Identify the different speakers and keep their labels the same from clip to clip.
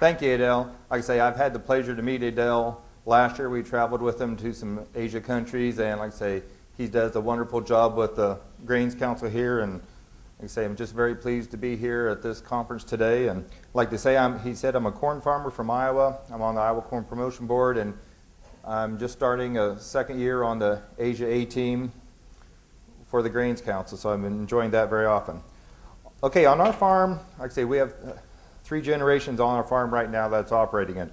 Speaker 1: Thank you, Adele. Like I say, I've had the pleasure to meet Adele. Last year we traveled with him to some Asia countries, and like I say, he does a wonderful job with the Grains Council here, and like I say, I'm just very pleased to be here at this conference today. And like to say, he said I'm a corn farmer from Iowa. I'm on the Iowa Corn Promotion Board, and I'm just starting a second year on the Asia A team for the Grains Council, so I'm enjoying that very often. Okay, on our farm, like I say, we have 3 generations on our farm right now that's operating it.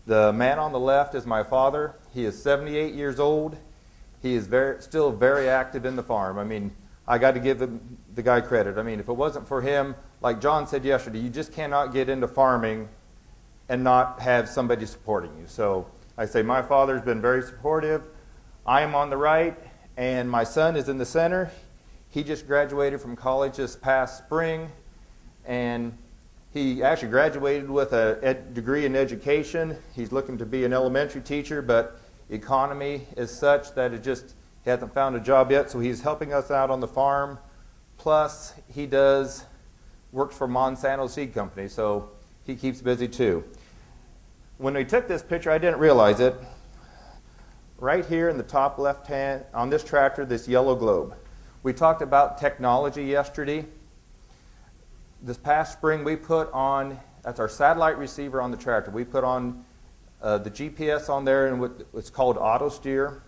Speaker 1: The man on the left is my father. He is 78 years old. He is still very active in the farm. I mean, I got to give the guy credit. I mean, if it wasn't for him, like John said yesterday, you just cannot get into farming and not have somebody supporting you. So I say my father's been very supportive. I am on the right, and my son is in the center. He just graduated from college this past spring, and he actually graduated with a degree in education. He's looking to be an elementary teacher, but the economy is such that he hasn't found a job yet, so he's helping us out on the farm. Plus, he works for Monsanto Seed Company, so he keeps busy too. When we took this picture, I didn't realize it. Right here in the top left hand, on this tractor, this yellow globe. We talked about technology yesterday. This past spring, we put on, that's our satellite receiver on the tractor, we put on the GPS on there, and it's called auto steer.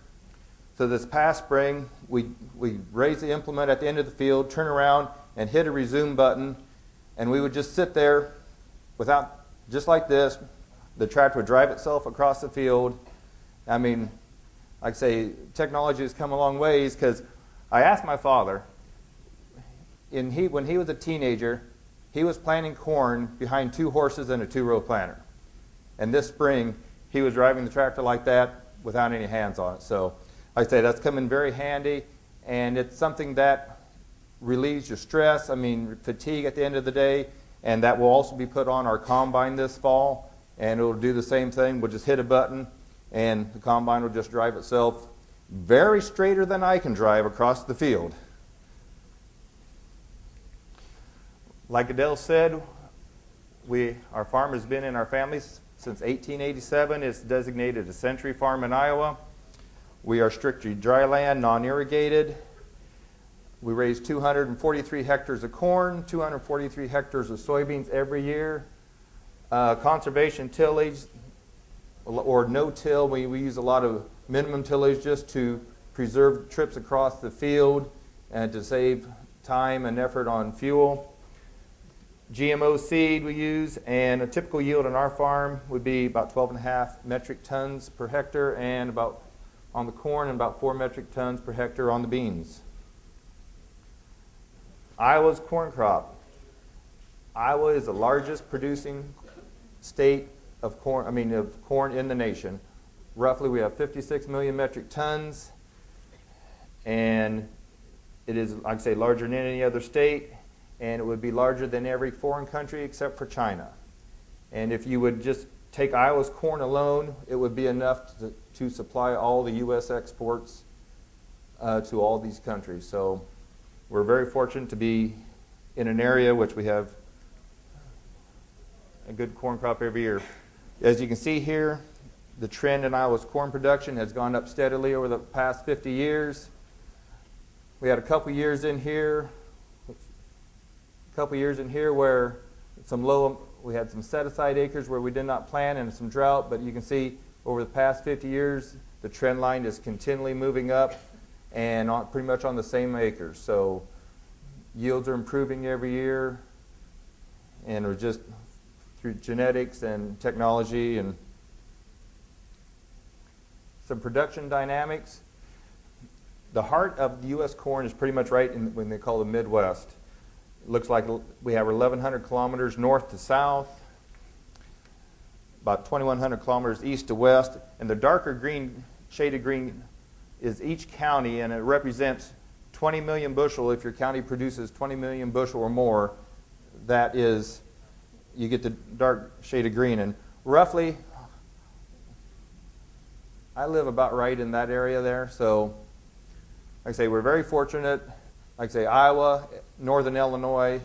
Speaker 1: So this past spring, we raised the implement at the end of the field, turn around, and hit a resume button, and we would just sit there just like this. The tractor would drive itself across the field. I mean, like I say, technology has come a long ways, because I asked my father, when he was a teenager, he was planting corn behind 2 horses and a 2-row planter. And this spring, he was driving the tractor like that without any hands on it. So like I say, that's come in very handy, and it's something that relieves your stress, fatigue at the end of the day, and that will also be put on our combine this fall, and it will do the same thing. We'll just hit a button, and the combine will just drive itself very straighter than I can drive across the field. Like Adele said, our farm has been in our family since 1887. It's designated a century farm in Iowa. We are strictly dry land, non-irrigated. We raise 243 hectares of corn, 243 hectares of soybeans every year. Conservation tillage, or no-till, we use a lot of minimum tillage just to preserve trips across the field and to save time and effort on fuel. GMO seed we use, and a typical yield on our farm would be about 12.5 metric tons per hectare, and about on the corn, and about 4 metric tons per hectare on the beans. Iowa's corn crop. Iowa is the largest producing state of corn in the nation. Roughly, we have 56 million metric tons, and it is, like I say, larger than any other state, and it would be larger than every foreign country except for China. And if you would just take Iowa's corn alone, it would be enough to supply all the U.S. exports to all these countries. So we're very fortunate to be in an area which we have a good corn crop every year. As you can see here, the trend in Iowa's corn production has gone up steadily over the past 50 years. We had a couple years in here where we had some set-aside acres where we did not plant and some drought, but you can see over the past 50 years, the trend line is continually moving up and pretty much on the same acres. So yields are improving every year, and we're just through genetics and technology and some production dynamics. The heart of the U.S. corn is pretty much right in what they call the Midwest. It looks like we have 1,100 kilometers north to south, about 2,100 kilometers east to west, and the darker green, shaded green, is each county, and it represents 20 million bushel. If your county produces 20 million bushel or more, that is, you get the dark shaded green. And roughly, I live about right in that area there, so like I say, we're very fortunate. Like I say, Iowa, northern Illinois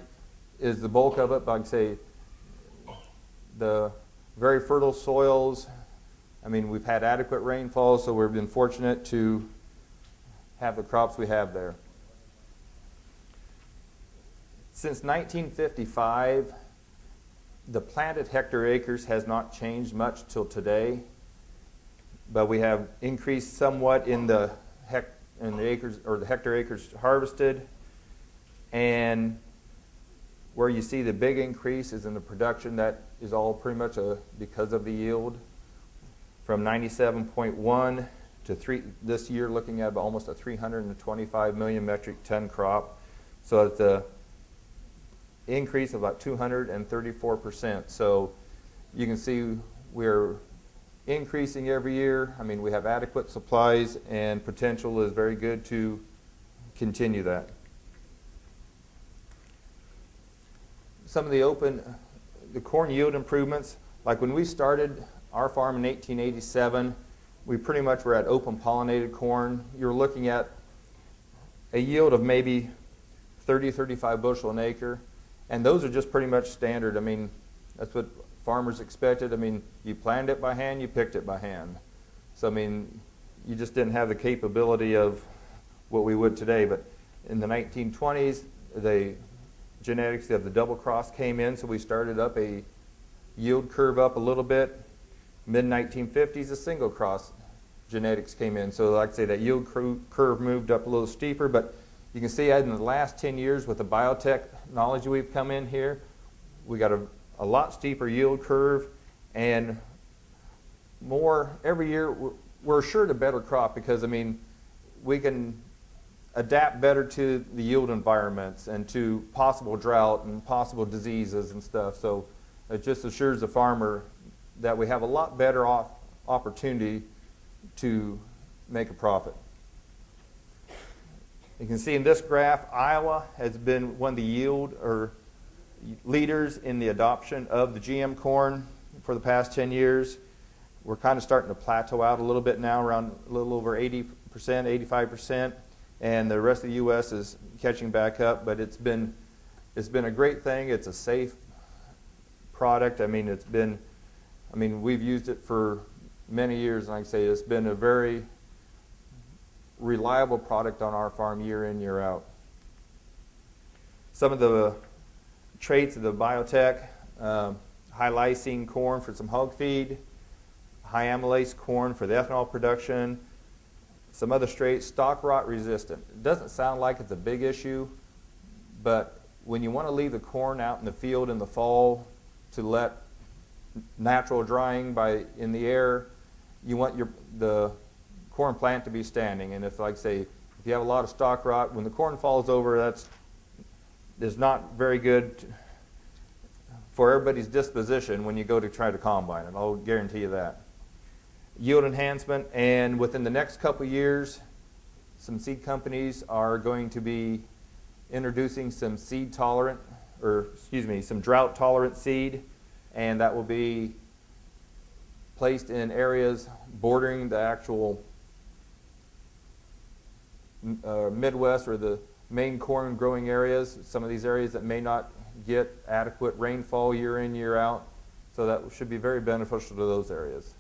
Speaker 1: is the bulk of it, but like I say, the very fertile soils. I mean, we've had adequate rainfall, so we've been fortunate to have the crops we have there. Since 1955, the planted hectare acres has not changed much till today, but we have increased somewhat in the acres, or the hectare acres harvested, and where you see the big increase is in the production. That is all pretty much because of the yield, from 97.1 to this year, looking at almost a 325 million metric ton crop. So it's a increase of about 234%. So you can see we're increasing every year. I mean, we have adequate supplies, and potential is very good to continue that. Some of the corn yield improvements, like when we started our farm in 1887, we pretty much were at open pollinated corn. You're looking at a yield of maybe 35 bushel an acre. And those are just pretty much standard. I mean, that's what farmers expected. I mean, you planned it by hand, you picked it by hand. So, I mean, you just didn't have the capability of what we would today. But in the 1920s, the genetics of the double cross came in, so we started up a yield curve up a little bit. Mid-1950s, the single cross genetics came in. So, like I say, that yield curve moved up a little steeper, but you can see in the last 10 years with the biotechnology we've come in here, we got a lot steeper yield curve, and more every year we're assured a better crop because, I mean, we can adapt better to the yield environments and to possible drought and possible diseases and stuff. So it just assures the farmer that we have a lot better opportunity to make a profit. You can see in this graph, Iowa has been one of the yield or leaders in the adoption of the GM corn for the past 10 years. We're kind of starting to plateau out a little bit now, around a little over 80%, 85%, and the rest of the U.S. is catching back up. But it's been a great thing. It's a safe product. I mean, we've used it for many years, and like I say, it's been a very reliable product on our farm year in, year out. Some of the traits of the biotech, high lysine corn for some hog feed, high amylase corn for the ethanol production, some other traits, stalk rot resistant. It doesn't sound like it's a big issue, but when you want to leave the corn out in the field in the fall to let natural drying in the air, you want the corn plant to be standing. And if, like I say, if you have a lot of stalk rot, when the corn falls over, is not very good for everybody's disposition when you go to try to combine it. I'll guarantee you that. Yield enhancement, and within the next couple of years, some seed companies are going to be introducing some some drought tolerant seed, and that will be placed in areas bordering the actual Midwest or the main corn growing areas, some of these areas that may not get adequate rainfall year in, year out. So that should be very beneficial to those areas.